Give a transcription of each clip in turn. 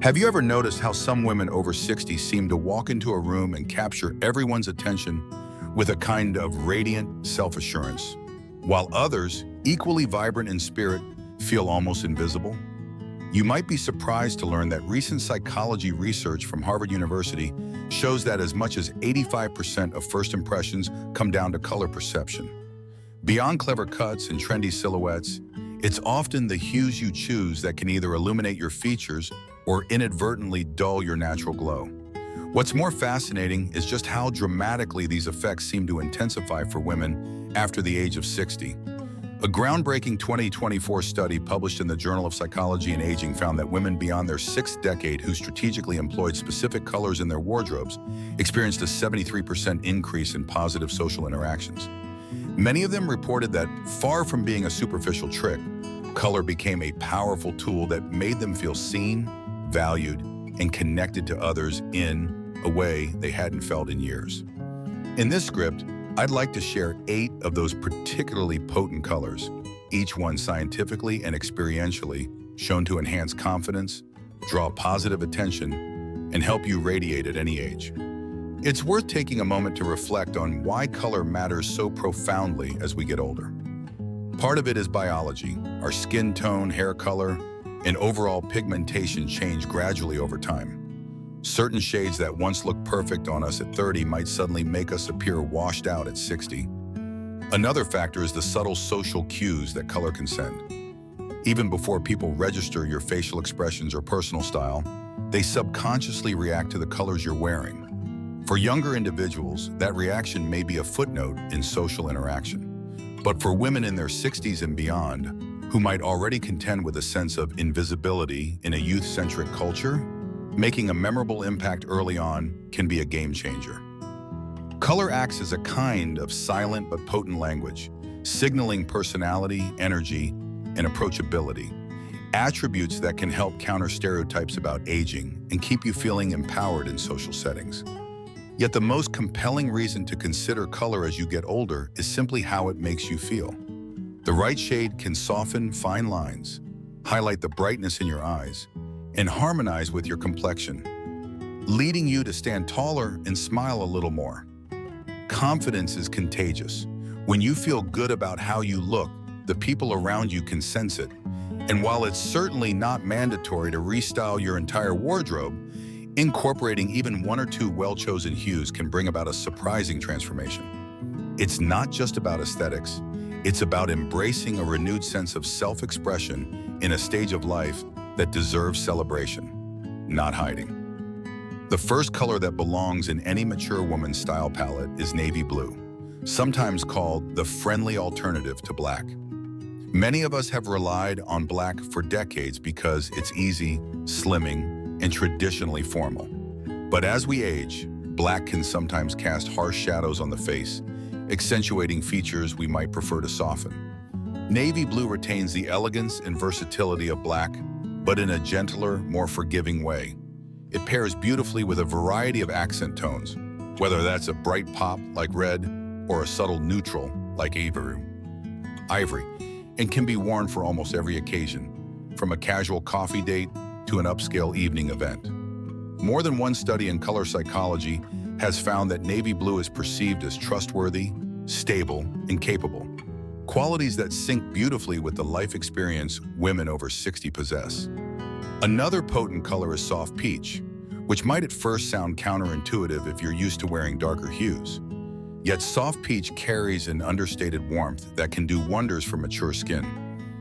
Have you ever noticed how some women over 60 seem to walk into a room and capture everyone's attention with a kind of radiant self-assurance, while others, equally vibrant in spirit, feel almost invisible? You might be surprised to learn that recent psychology research from Harvard University shows that as much as 85% of first impressions come down to color perception. Beyond clever cuts and trendy silhouettes, it's often the hues you choose that can either illuminate your features or inadvertently dull your natural glow. What's more fascinating is just how dramatically these effects seem to intensify for women after the age of 60. A groundbreaking 2024 study published in the Journal of Psychology and Aging found that women beyond their sixth decade who strategically employed specific colors in their wardrobes experienced a 73% increase in positive social interactions. Many of them reported that, far from being a superficial trick, color became a powerful tool that made them feel seen, valued, and connected to others in a way they hadn't felt in years. In this script, I'd like to share 8 of those particularly potent colors, each one scientifically and experientially shown to enhance confidence, draw positive attention, and help you radiate at any age. It's worth taking a moment to reflect on why color matters so profoundly as we get older. Part of it is biology. Our skin tone, hair color, and overall pigmentation change gradually over time. Certain shades that once looked perfect on us at 30 might suddenly make us appear washed out at 60. Another factor is the subtle social cues that color can send. Even before people register your facial expressions or personal style, they subconsciously react to the colors you're wearing. For younger individuals, that reaction may be a footnote in social interaction. But for women in their 60s and beyond, who might already contend with a sense of invisibility in a youth-centric culture, making a memorable impact early on can be a game changer. Color acts as a kind of silent but potent language, signaling personality, energy, and approachability, attributes that can help counter stereotypes about aging and keep you feeling empowered in social settings. Yet the most compelling reason to consider color as you get older is simply how it makes you feel. The right shade can soften fine lines, highlight the brightness in your eyes, and harmonize with your complexion, leading you to stand taller and smile a little more. Confidence is contagious. When you feel good about how you look, the people around you can sense it. And while it's certainly not mandatory to restyle your entire wardrobe, incorporating even 1 or 2 well-chosen hues can bring about a surprising transformation. It's not just about aesthetics. It's about embracing a renewed sense of self-expression in a stage of life that deserves celebration, not hiding. The first color that belongs in any mature woman's style palette is navy blue, sometimes called the friendly alternative to black. Many of us have relied on black for decades because it's easy, slimming, and traditionally formal. But as we age, black can sometimes cast harsh shadows on the face, accentuating features we might prefer to soften. Navy blue retains the elegance and versatility of black, but in a gentler, more forgiving way. It pairs beautifully with a variety of accent tones, whether that's a bright pop like red or a subtle neutral like ivory, and can be worn for almost every occasion, from a casual coffee date to an upscale evening event. More than one study in color psychology has found that navy blue is perceived as trustworthy, stable, and capable, qualities that sync beautifully with the life experience women over 60 possess. Another potent color is soft peach, which might at first sound counterintuitive if you're used to wearing darker hues. Yet soft peach carries an understated warmth that can do wonders for mature skin.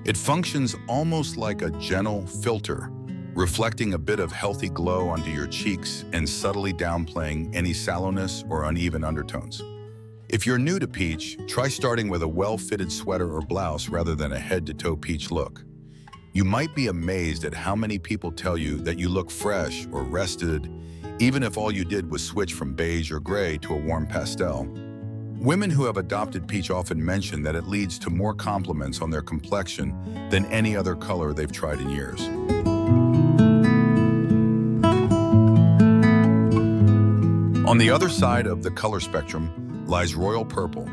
It functions almost like a gentle filter, reflecting a bit of healthy glow onto your cheeks and subtly downplaying any sallowness or uneven undertones. If you're new to peach, try starting with a well-fitted sweater or blouse rather than a head-to-toe peach look. You might be amazed at how many people tell you that you look fresh or rested, even if all you did was switch from beige or gray to a warm pastel. Women who have adopted peach often mention that it leads to more compliments on their complexion than any other color they've tried in years. On the other side of the color spectrum lies royal purple,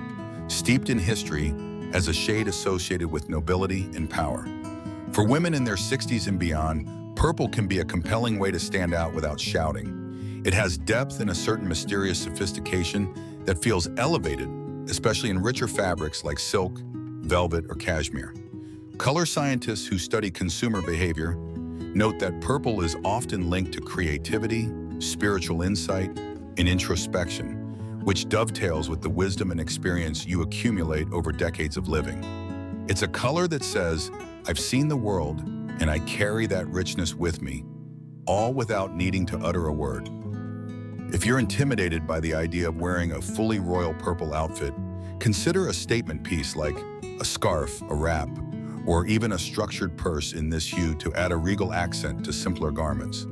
steeped in history as a shade associated with nobility and power. For women in their 60s and beyond, Purple can be a compelling way to stand out without shouting. It has depth and a certain mysterious sophistication that feels elevated, especially in richer fabrics like silk, velvet, or cashmere. Color scientists who study consumer behavior note that purple is often linked to creativity, spiritual insight, and introspection, which dovetails with the wisdom and experience you accumulate over decades of living. It's a color that says, I've seen the world, and I carry that richness with me, all without needing to utter a word. If you're intimidated by the idea of wearing a fully royal purple outfit, consider a statement piece like a scarf, a wrap, or even a structured purse in this hue to add a regal accent to simpler garments.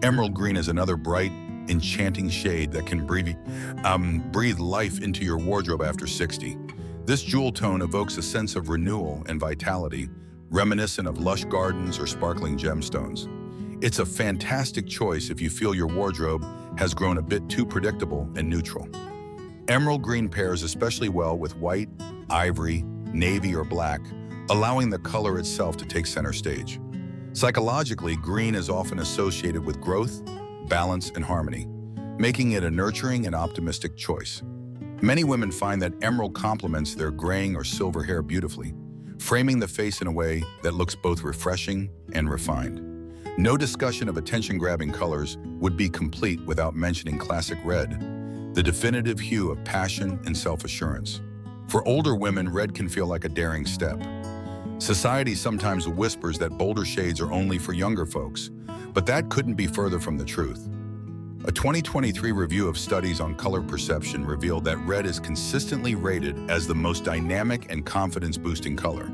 Emerald green is another bright, enchanting shade that can breathe life into your wardrobe after 60. This jewel tone evokes a sense of renewal and vitality, reminiscent of lush gardens or sparkling gemstones. It's a fantastic choice if you feel your wardrobe has grown a bit too predictable and neutral. Emerald green pairs especially well with white, ivory, navy, or black, allowing the color itself to take center stage. Psychologically, green is often associated with growth, balance, and harmony, making it a nurturing and optimistic choice. Many women find that emerald complements their graying or silver hair beautifully, framing the face in a way that looks both refreshing and refined. No discussion of attention-grabbing colors would be complete without mentioning classic red, the definitive hue of passion and self-assurance. For older women, red can feel like a daring step. Society sometimes whispers that bolder shades are only for younger folks, but that couldn't be further from the truth. A 2023 review of studies on color perception revealed that red is consistently rated as the most dynamic and confidence-boosting color.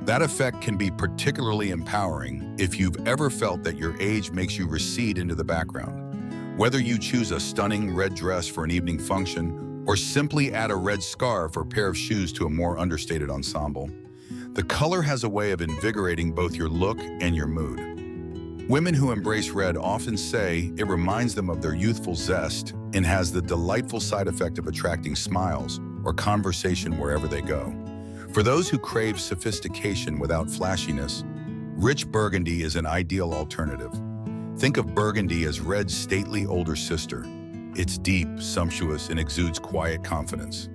That effect can be particularly empowering if you've ever felt that your age makes you recede into the background. Whether you choose a stunning red dress for an evening function or simply add a red scarf or pair of shoes to a more understated ensemble, the color has a way of invigorating both your look and your mood. Women who embrace red often say it reminds them of their youthful zest and has the delightful side effect of attracting smiles or conversation wherever they go. For those who crave sophistication without flashiness, rich burgundy is an ideal alternative. Think of burgundy as red's stately older sister. It's deep, sumptuous, and exudes quiet confidence.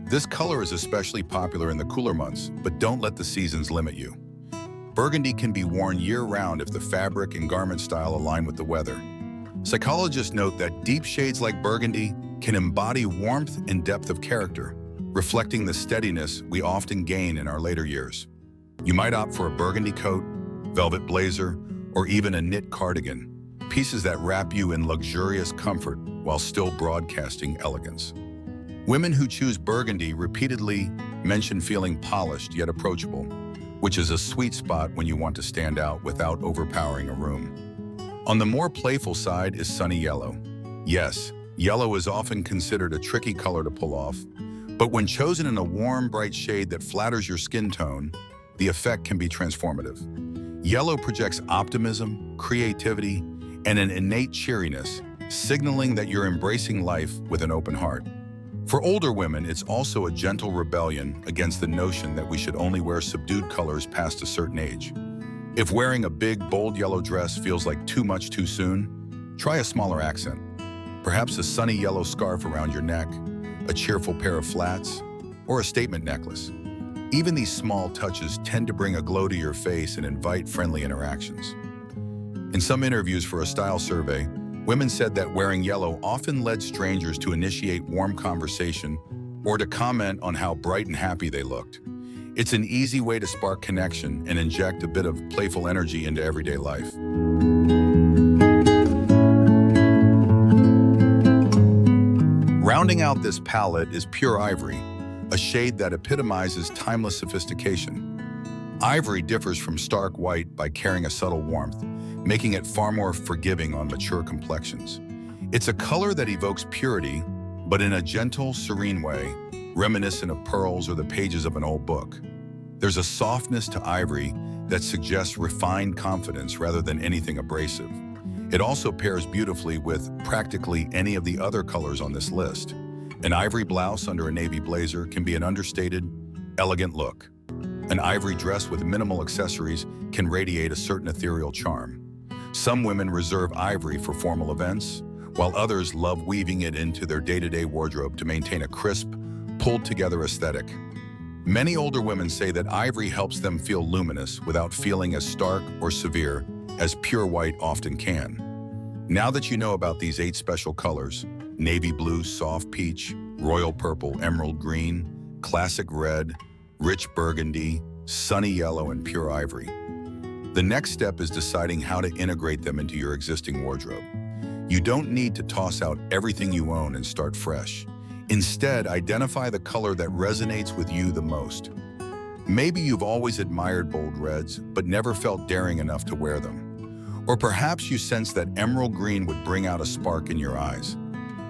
This color is especially popular in the cooler months, but don't let the seasons limit you. Burgundy can be worn year-round if the fabric and garment style align with the weather. Psychologists note that deep shades like burgundy can embody warmth and depth of character, reflecting the steadiness we often gain in our later years. You might opt for a burgundy coat, velvet blazer, or even a knit cardigan, pieces that wrap you in luxurious comfort while still broadcasting elegance. Women who choose burgundy repeatedly mention feeling polished yet approachable, which is a sweet spot when you want to stand out without overpowering a room. On the more playful side is sunny yellow. Yes, yellow is often considered a tricky color to pull off, but when chosen in a warm, bright shade that flatters your skin tone, the effect can be transformative. Yellow projects optimism, creativity, and an innate cheeriness, signaling that you're embracing life with an open heart. For older women, it's also a gentle rebellion against the notion that we should only wear subdued colors past a certain age. If wearing a big, bold yellow dress feels like too much too soon, try a smaller accent. Perhaps a sunny yellow scarf around your neck, a cheerful pair of flats, or a statement necklace. Even these small touches tend to bring a glow to your face and invite friendly interactions. In some interviews for a style survey, women said that wearing yellow often led strangers to initiate warm conversation or to comment on how bright and happy they looked. It's an easy way to spark connection and inject a bit of playful energy into everyday life. Rounding out this palette is pure ivory, a shade that epitomizes timeless sophistication. Ivory differs from stark white by carrying a subtle warmth, making it far more forgiving on mature complexions. It's a color that evokes purity, but in a gentle, serene way, reminiscent of pearls or the pages of an old book. There's a softness to ivory that suggests refined confidence rather than anything abrasive. It also pairs beautifully with practically any of the other colors on this list. An ivory blouse under a navy blazer can be an understated, elegant look. An ivory dress with minimal accessories can radiate a certain ethereal charm. Some women reserve ivory for formal events, while others love weaving it into their day-to-day wardrobe to maintain a crisp, pulled-together aesthetic. Many older women say that ivory helps them feel luminous without feeling as stark or severe as pure white often can. Now that you know about these 8 special colors, navy blue, soft peach, royal purple, emerald green, classic red, rich burgundy, sunny yellow, and pure ivory, the next step is deciding how to integrate them into your existing wardrobe. You don't need to toss out everything you own and start fresh. Instead, identify the color that resonates with you the most. Maybe you've always admired bold reds, but never felt daring enough to wear them. Or perhaps you sense that emerald green would bring out a spark in your eyes.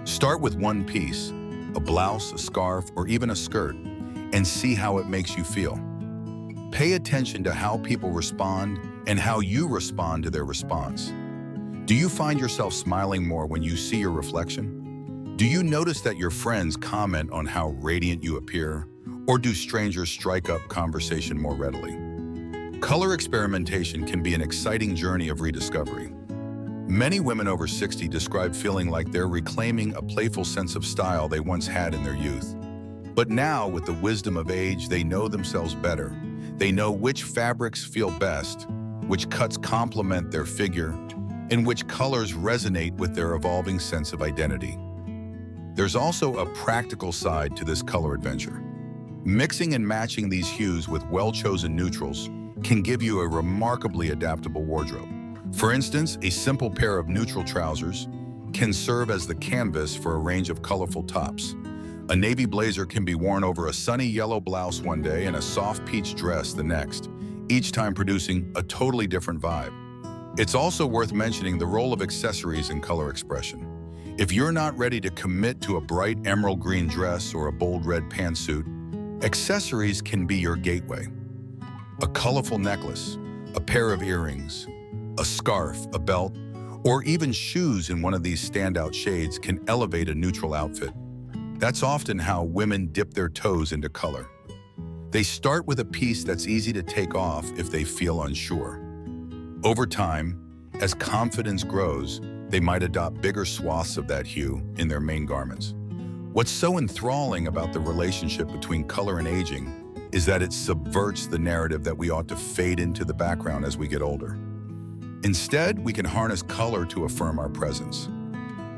Start with one piece, a blouse, a scarf, or even a skirt, and see how it makes you feel. Pay attention to how people respond and how you respond to their response. Do you find yourself smiling more when you see your reflection? Do you notice that your friends comment on how radiant you appear, or do strangers strike up conversation more readily? Color experimentation can be an exciting journey of rediscovery. Many women over 60 describe feeling like they're reclaiming a playful sense of style they once had in their youth. But now, with the wisdom of age, they know themselves better. They know which fabrics feel best, which cuts complement their figure, and which colors resonate with their evolving sense of identity. There's also a practical side to this color adventure. Mixing and matching these hues with well-chosen neutrals can give you a remarkably adaptable wardrobe. For instance, a simple pair of neutral trousers can serve as the canvas for a range of colorful tops. A navy blazer can be worn over a sunny yellow blouse one day and a soft peach dress the next, each time producing a totally different vibe. It's also worth mentioning the role of accessories in color expression. If you're not ready to commit to a bright emerald green dress or a bold red pantsuit, accessories can be your gateway. A colorful necklace, a pair of earrings, a scarf, a belt, or even shoes in one of these standout shades can elevate a neutral outfit. That's often how women dip their toes into color. They start with a piece that's easy to take off if they feel unsure. Over time, as confidence grows, they might adopt bigger swaths of that hue in their main garments. What's so enthralling about the relationship between color and aging is that it subverts the narrative that we ought to fade into the background as we get older. Instead, we can harness color to affirm our presence.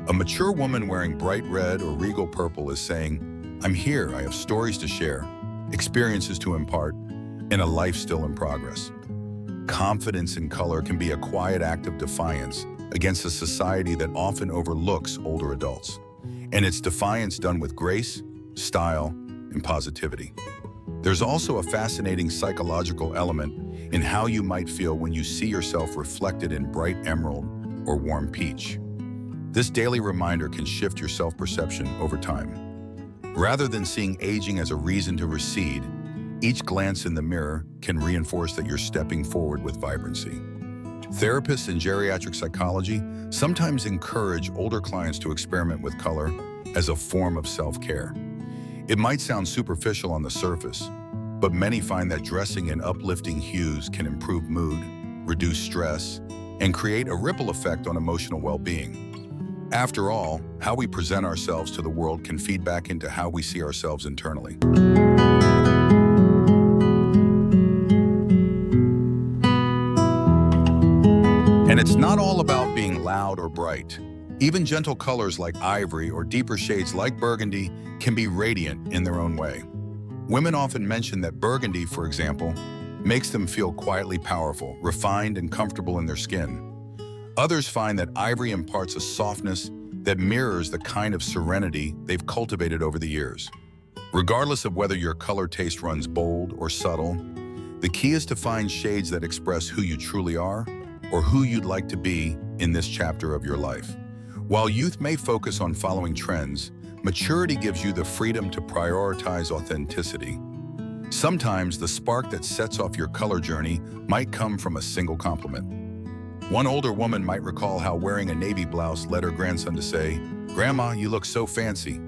A mature woman wearing bright red or regal purple is saying, "I'm here, I have stories to share, experiences to impart, and a life still in progress." Confidence in color can be a quiet act of defiance against a society that often overlooks older adults. And it's defiance done with grace, style, and positivity. There's also a fascinating psychological element in how you might feel when you see yourself reflected in bright emerald or warm peach. This daily reminder can shift your self-perception over time. Rather than seeing aging as a reason to recede, each glance in the mirror can reinforce that you're stepping forward with vibrancy. Therapists in geriatric psychology sometimes encourage older clients to experiment with color as a form of self-care. It might sound superficial on the surface, but many find that dressing in uplifting hues can improve mood, reduce stress, and create a ripple effect on emotional well-being. After all, how we present ourselves to the world can feed back into how we see ourselves internally. And it's not all about being loud or bright. Even gentle colors like ivory or deeper shades like burgundy can be radiant in their own way. Women often mention that burgundy, for example, makes them feel quietly powerful, refined, and comfortable in their skin. Others find that ivory imparts a softness that mirrors the kind of serenity they've cultivated over the years. Regardless of whether your color taste runs bold or subtle, the key is to find shades that express who you truly are or who you'd like to be in this chapter of your life. While youth may focus on following trends, maturity gives you the freedom to prioritize authenticity. Sometimes the spark that sets off your color journey might come from a single compliment. One older woman might recall how wearing a navy blouse led her grandson to say, "Grandma, you look so fancy."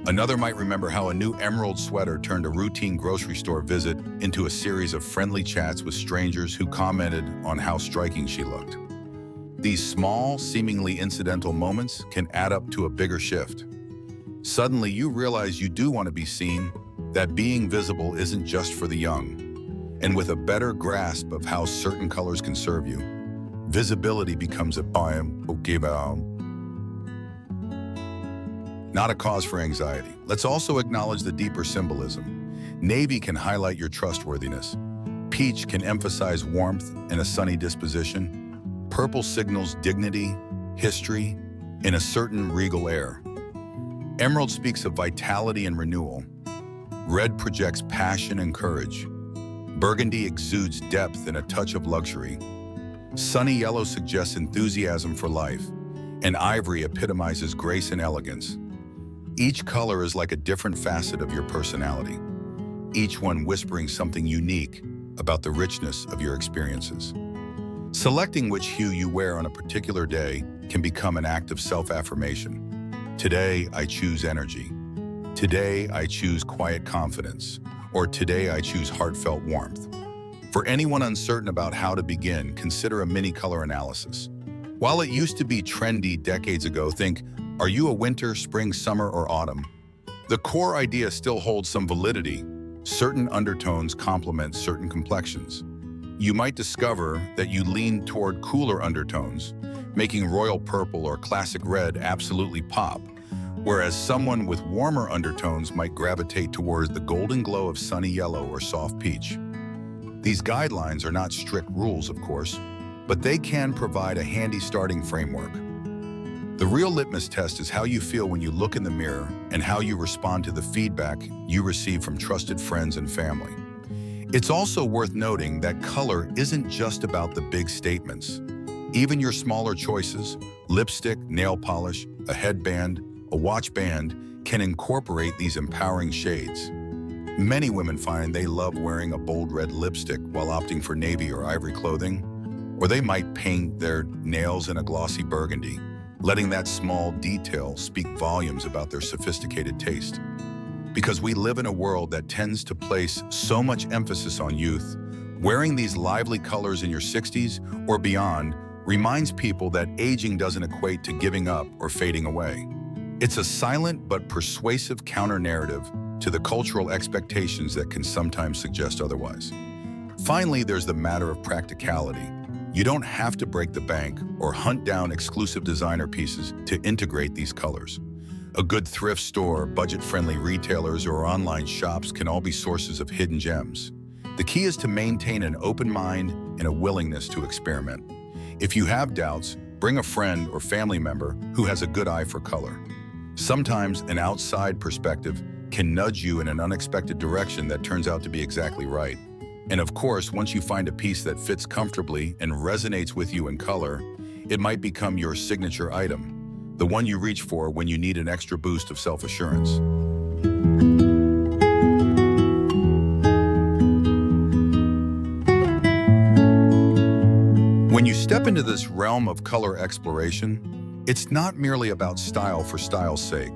Another might remember how a new emerald sweater turned a routine grocery store visit into a series of friendly chats with strangers who commented on how striking she looked. These small, seemingly incidental moments can add up to a bigger shift. Suddenly, you realize you do want to be seen, that being visible isn't just for the young. And with a better grasp of how certain colors can serve you, visibility becomes not a cause for anxiety. Let's also acknowledge the deeper symbolism. Navy can highlight your trustworthiness. Peach can emphasize warmth and a sunny disposition. Purple signals dignity, history, and a certain regal air. Emerald speaks of vitality and renewal. Red projects passion and courage. Burgundy exudes depth and a touch of luxury. Sunny yellow suggests enthusiasm for life, and ivory epitomizes grace and elegance. Each color is like a different facet of your personality, each one whispering something unique about the richness of your experiences. Selecting which hue you wear on a particular day can become an act of self-affirmation. Today, I choose energy. Today, I choose quiet confidence. Or today, I choose heartfelt warmth. For anyone uncertain about how to begin, consider a mini color analysis. While it used to be trendy decades ago, think, are you a winter, spring, summer, or autumn? The core idea still holds some validity. Certain undertones complement certain complexions. You might discover that you lean toward cooler undertones, making royal purple or classic red absolutely pop, whereas someone with warmer undertones might gravitate towards the golden glow of sunny yellow or soft peach. These guidelines are not strict rules, of course, but they can provide a handy starting framework. The real litmus test is how you feel when you look in the mirror and how you respond to the feedback you receive from trusted friends and family. It's also worth noting that color isn't just about the big statements. Even your smaller choices, lipstick, nail polish, a headband, a watch band, can incorporate these empowering shades. Many women find they love wearing a bold red lipstick while opting for navy or ivory clothing, or they might paint their nails in a glossy burgundy, letting that small detail speak volumes about their sophisticated taste. Because we live in a world that tends to place so much emphasis on youth, wearing these lively colors in your 60s or beyond reminds people that aging doesn't equate to giving up or fading away. It's a silent but persuasive counter-narrative to the cultural expectations that can sometimes suggest otherwise. Finally, there's the matter of practicality. You don't have to break the bank or hunt down exclusive designer pieces to integrate these colors. A good thrift store, budget-friendly retailers, or online shops can all be sources of hidden gems. The key is to maintain an open mind and a willingness to experiment. If you have doubts, bring a friend or family member who has a good eye for color. Sometimes an outside perspective can nudge you in an unexpected direction that turns out to be exactly right. And of course, once you find a piece that fits comfortably and resonates with you in color, it might become your signature item, the one you reach for when you need an extra boost of self-assurance. When you step into this realm of color exploration, it's not merely about style for style's sake.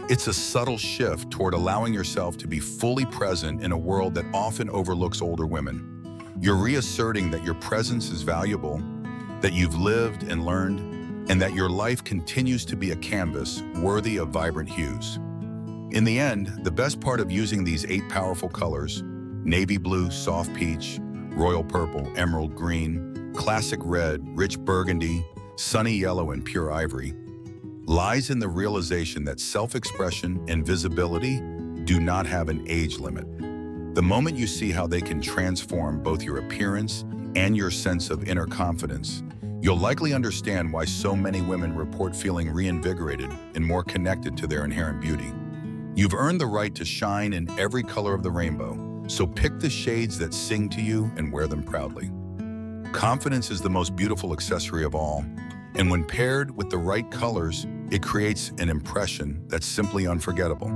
It's a subtle shift toward allowing yourself to be fully present in a world that often overlooks older women. You're reasserting that your presence is valuable, that you've lived and learned, and that your life continues to be a canvas worthy of vibrant hues. In the end, the best part of using these 8 powerful colors, navy blue, soft peach, royal purple, emerald green, classic red, rich burgundy, sunny yellow, and pure ivory, lies in the realization that self-expression and visibility do not have an age limit. The moment you see how they can transform both your appearance and your sense of inner confidence, you'll likely understand why so many women report feeling reinvigorated and more connected to their inherent beauty. You've earned the right to shine in every color of the rainbow, so pick the shades that sing to you and wear them proudly. Confidence is the most beautiful accessory of all, and when paired with the right colors, it creates an impression that's simply unforgettable.